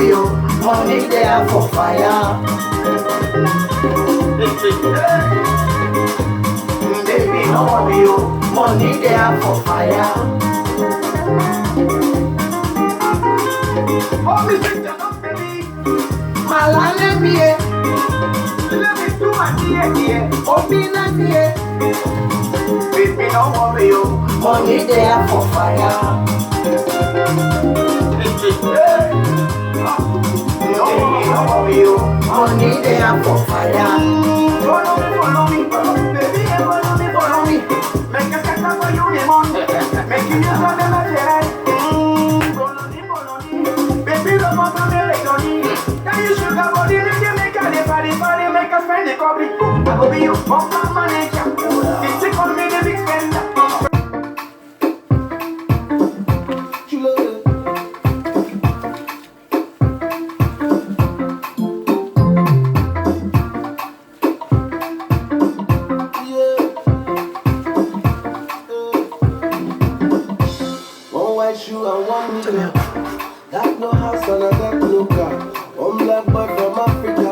worry you, money there for fire. Baby, no worry you, money there for fire. Oh, me think you're not baby. Mala let me do my dear. Oh, me not dear. Baby, no worry you, money there for fire. No worry you, money there for fire. Follow me, baby, follow me. Make a cut for you, lemon. Make you use of the material. Follow me, baby, love up to me, Johnny. Then you sugar body, then you make a party, make a spend the copy. I go be you, my manager. It's a call me the big spender. Shoe and one meter. Got no house and I got no car. I'm black boy from Africa.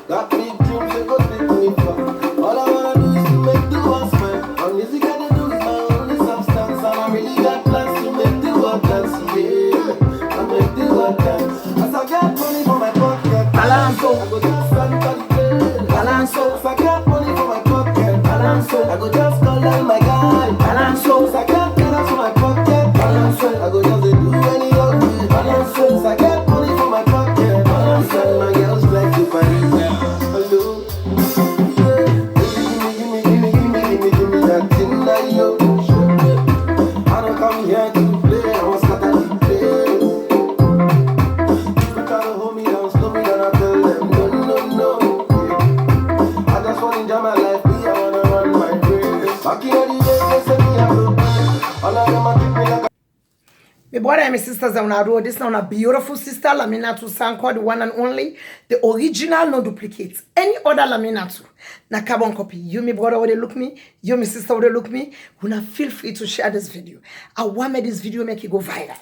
Got big dreams to go take me far. All I wanna do is to make the world smile. All music I do is my only substance. And I really got plans to make the world dance. Yeah, I make the world dance. As I get money for my pocket, Balanso. I go just spend holiday. Balanso. As I get money for my pocket, Balanso. I go just call on my guy. Balanso. As I get dollars for my pocket, balance. I go just do any of it. Balance. I get money for my pocket. Balance. My girls like to party. Hello. Yeah. Give me that thing that you. I don't come here to play. I was scatter the place. People try to hold me down, slow me down. I tell them no. Yeah. I just want to enjoy my life. Me, I wanna run my race. Back in the days, they say me I'm broke. All of them are treat me like. My brother and my sisters are on our road. This is now a beautiful sister, Laminatu Sanko, the one and only, the original, no duplicates. Any other Laminatu, na carbon copy. You, my brother, would look me. You, my sister, would look me. Una feel free to share this video. I want me this video make it go viral.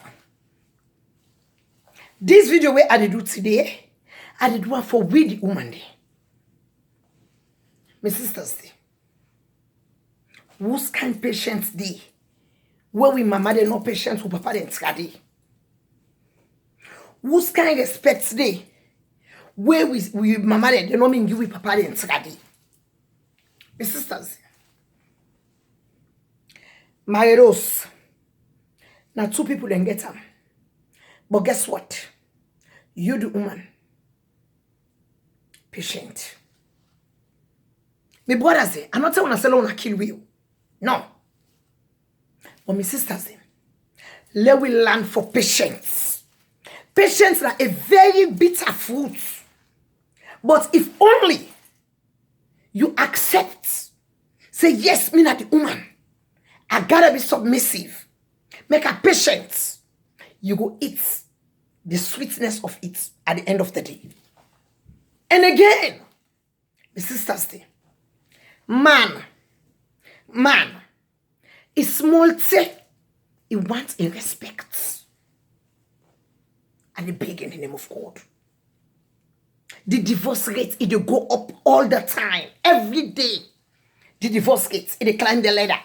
This video where I did do today, I did one for we the woman day. My sisters day. Whose kind patience day? Where we mama they no patience with papa then skadi. Whose kind respect day? Where we mama they no mean give we papa then skadi. My sisters. My rose. Now 2 people then get them. But guess what? You the woman. Patient. My brother say, I'm not telling you I kill you. No. But my sisters, let we learn for patience. Patience is a very bitter fruit. But if only you accept, say, yes, me not the woman. I gotta be submissive. Make her patient. You go eat the sweetness of it at the end of the day. And again, my sisters, man, is small thing. It wants a respect. And it beg in the name of God. The divorce rate, it will go up all the time. Every day. The divorce rate, it will climb the ladder.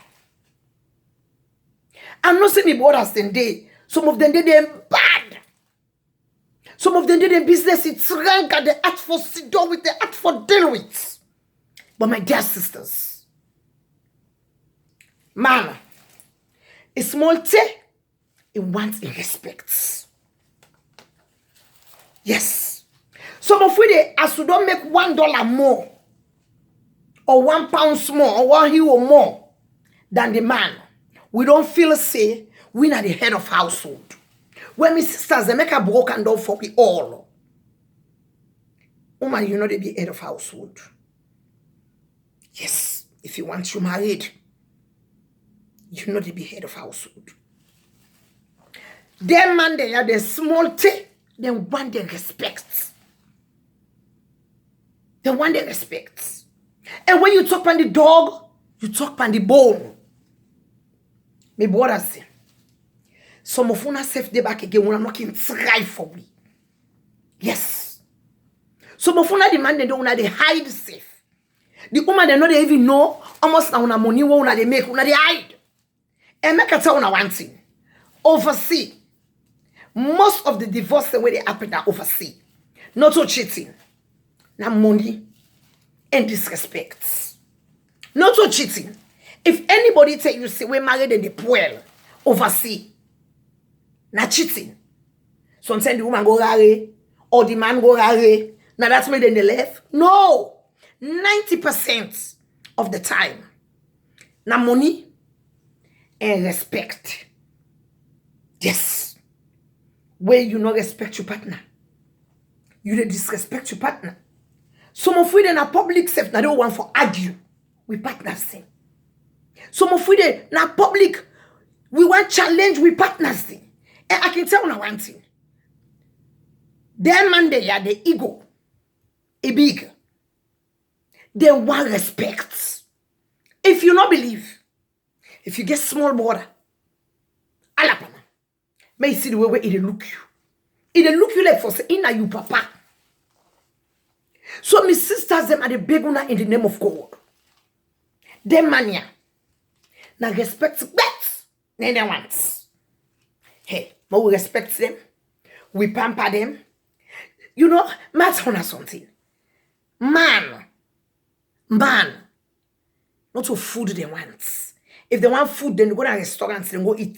I'm not saying my brothers then they. Some of them they're bad. Some of them their business, it's rank and the act for sit down with, the act for deal with. But my dear sisters, man, a small thing, it wants a respect. Yes. Some of we, as we don't make $1 more, or £1 more, or €1 more than the man, we don't feel say we are the head of household. When my sisters, they make a broken door for we all. Woman, you know they be head of household. Yes, if you want you married, you know they be head of household. Them man, they are the small thing, they want the respect. They want the respect. And when you talk on the dog, you talk on the bone. My brothers say, some of una safe day back again when I'm not try for me. Yes. So before the man they don't they hide safe. The woman they know they even know almost now money what they make they hide. And make a tell one thing. Oversee. Most of the divorce the way they happen are oversee. Not so cheating. Now money and disrespect. Not so cheating. If anybody tell you say we married in the pool, oversee. Not cheating. Sometimes the woman go rare or the man go rare. Now that's made in the left. No. 90% of the time. Now money and respect. Yes. Where you not respect your partner. You don't disrespect your partner. Some of we in a public self now don't want to argue with partners. Some of we in a public we want challenge with partners. And I can tell you one thing. Them man they are the ego. A big. They want respect. If you not believe, if you get small border, alapana, may you see the way it look you. It look you like for say, inna you papa. So my sisters them are the big one in the name of God. Them mania. Now respect that. Then they want. Hey, but we respect them. We pamper them. You know, matter on something. Man. Not to food they want. If they want food, then they go to restaurants and go eat.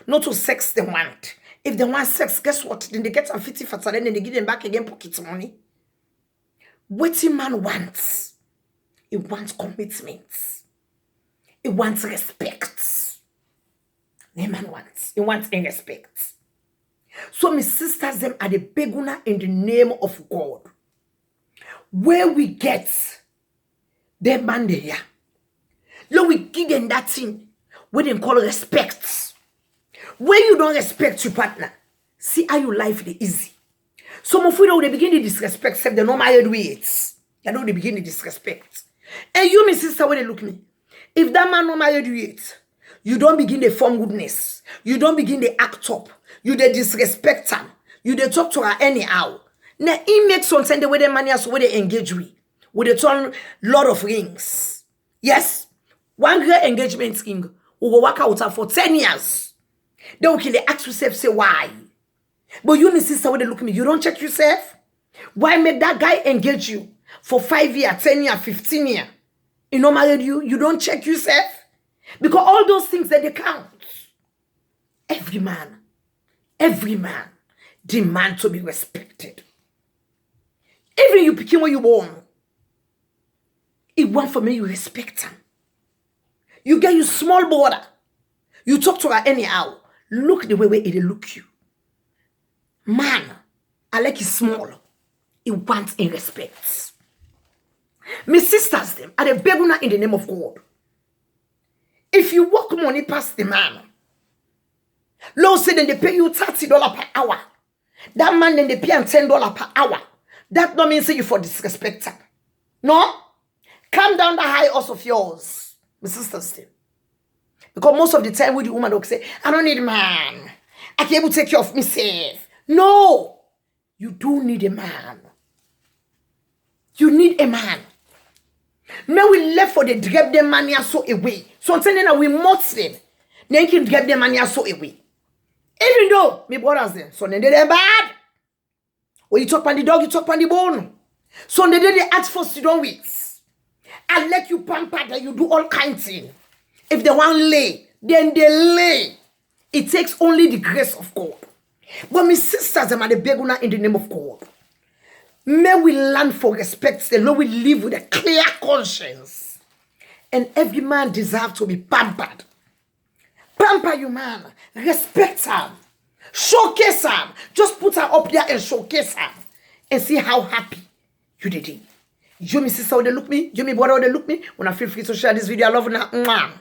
Not to sex they want. If they want sex, guess what? Then they get some 50 fats and then they give them back again pocket money. What a man wants. He wants commitment. He wants respect. The man wants. He wants respect. So my sisters them are the beguna in the name of God. Where we get the man there. Lord, we give them that thing where they call respect. When you don't respect your partner, see how your life is easy. Some of you they begin to disrespect, except they're not married with it. You know they begin to disrespect. And you, my sister, when they look me, if that man not married with it, you don't begin to form goodness. You don't begin to act up. You they disrespect him. You they talk to her anyhow. Now he makes some sense the way they money as where they engage with they turn lot of rings. Yes, one great engagement ring will work out for 10 years. They will kill the ask yourself, say why. But you, my sister, when they look at me, you don't check yourself. Why make that guy engage you for 5 years, 10 years, 15 years? He not married you. You don't check yourself because all those things that they count. Every man demand to be respected. Even you picking when you born. It want for me, you respect him. You get your small border. You talk to her anyhow. Look the way it look you. Man, I like it small. It wants in respect. My sisters them are the beguna in the name of God. If you walk money past the man, Lord said then they pay you $30 per hour. That man then they pay him $10 per hour. That don't mean say you for disrespect him. No? Calm down the high horse of yours. My sisters. Because most of the time with the woman will say, I don't need a man. I can able to take care of myself. No. You do need a man. You need a man. Now we left for the grab them money so away. So I'm telling you we must them. Then you can grab them money so away. Even though my brothers them, so then they're bad. When you talk on the dog, you talk on the bone. So they ask for sit down with. I let you pamper that you do all kinds of things. If they want lay, then they lay. It takes only the grace of God. But my sisters, them are the beguna in the name of God. May we learn for respect. The Lord will live with a clear conscience. And every man deserves to be pampered. Pamper you, man. Respect him. Showcase him. Just put her up there and showcase him. And see how happy you did it. You, my sister, when they look me. You, my brother, when they look me. When I feel free to share this video, I love you now.